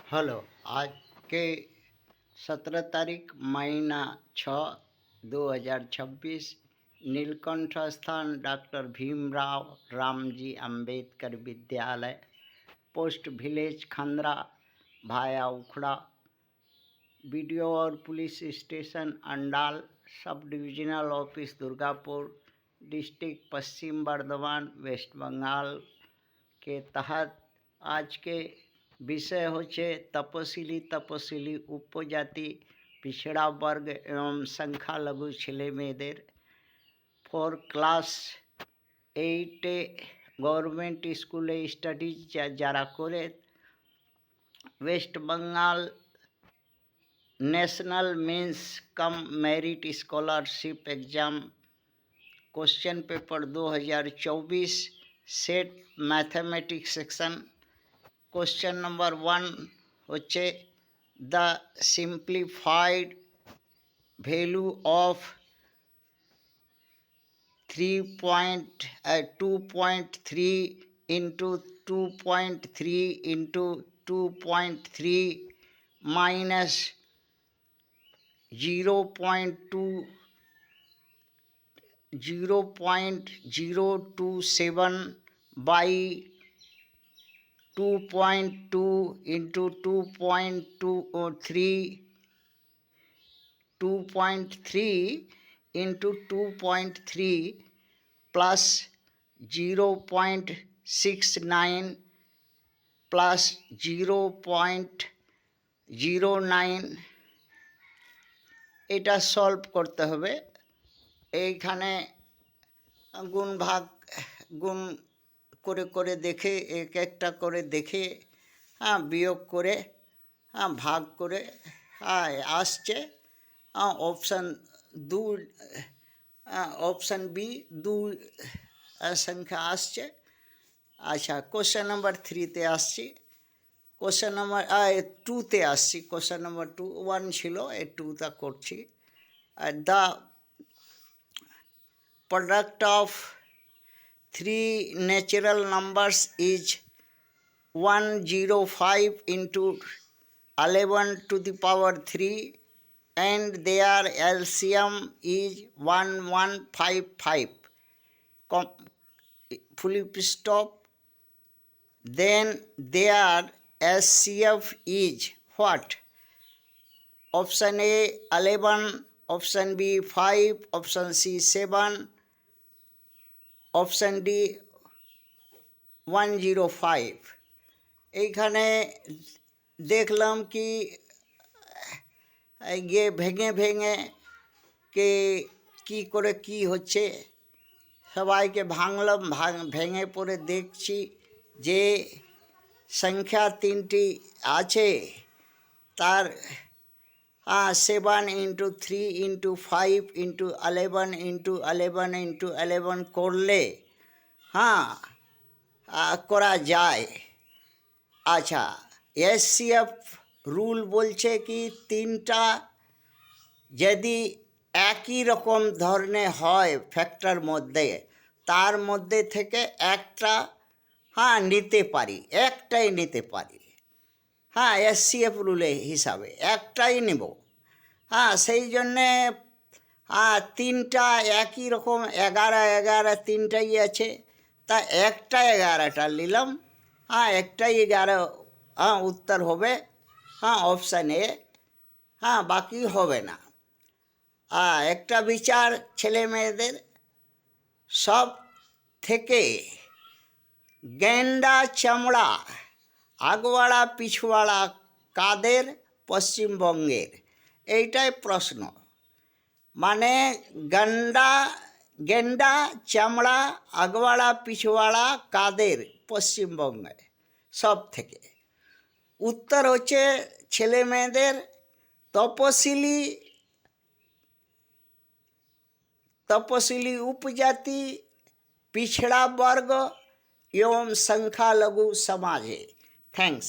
Hello. आज के 17 तारीख महीना 6 2026 नीलकंठ स्थान डॉक्टर भीमराव रामजी अंबेडकर विद्यालय, पोस्ट विलेज खंद्रा भाया उखड़ा, बीडीओ और police station Andal, sub divisional office Durgapur, district Paschim Bardhaman, West Bengal के तहत आज के विषय होच्छे तपशिली उपजाति पिछड़ा वर्ग एवं संख्यालघु छेले मेয়েদের फॉर क्लास 8 गवर्नमेंट स्कूले स्टाडिज যারা করে west Bengal national means cum merit scholarship exam question paper 2024 set mathematics section question number 1 होच्छे the simplified value of 2.3 into 2.3 into 2.3 minus 0.027 by 2.2 into 2.3 into 2.3 plus 0.69 plus 0.09 এটা সলভ করতে হবে। এইখানে গুণ ভাগ গুণ করে করে দেখে এক একটা করে দেখে বিয়োগ করে ভাগ করে আসছে অপশান অপশান বি 2 সংখ্যা আসছে। আচ্ছা, কোশ্চেন নাম্বার 3তে আসছি, কোশ্চেন নাম্বার 2তে আসছি। কোশ্চেন নাম্বার 2 1 ছিল, এই 2টা করছি। The product of 3 natural numbers is 105 into 11 to the power 3 and their LCM is 1155 fully stop. Then their SCF is what? Option A 11, option B 5, option C 7, option D 105। এইখানে দেখলাম কি গিয়ে ভেঙে ভেঙে কে কি করে কি হচ্ছে সবাইকে ভাঙলাম, ভেঙে পড়ে দেখছি যে সংখ্যা 3টি আছে তার 7 into 3 into 5 into 11 into 11 into 11 করলে করা যায়। আচ্ছা, এসসিএফ রুল বলছে কি 3টা যদি একই রকম ধরনের হয় ফ্যাক্টর মধ্যে, তার মধ্যে থেকে একটা নিতে পারি, একটাই নিতে পারি। এসসিএফ রুলে হিসাবে একটাই নেব। সেই জন্যে 3টা একই রকম 11 3টাই আছে, তা একটা 11টা নিলাম। একটাই 11 উত্তর হবে অপশান এ, বাকি হবে না। একটা বিচার ছেলে মেয়েদের সব থেকে গেন্ডা চামড়া আগওয়াড়া পিছওয়াড়া কাদের পশ্চিমবঙ্গের? এইটাই প্রশ্ন। মানে গেন্ডা চামড়া আগওয়াড়া পিছওয়াড়া কাদের পশ্চিমবঙ্গে সব থেকে? উত্তর হচ্ছে ছেলে মেয়েদের তপশিলি उपजाति पिछड़ा वर्ग एवं संख्यालघु समाज है। थैंक्स।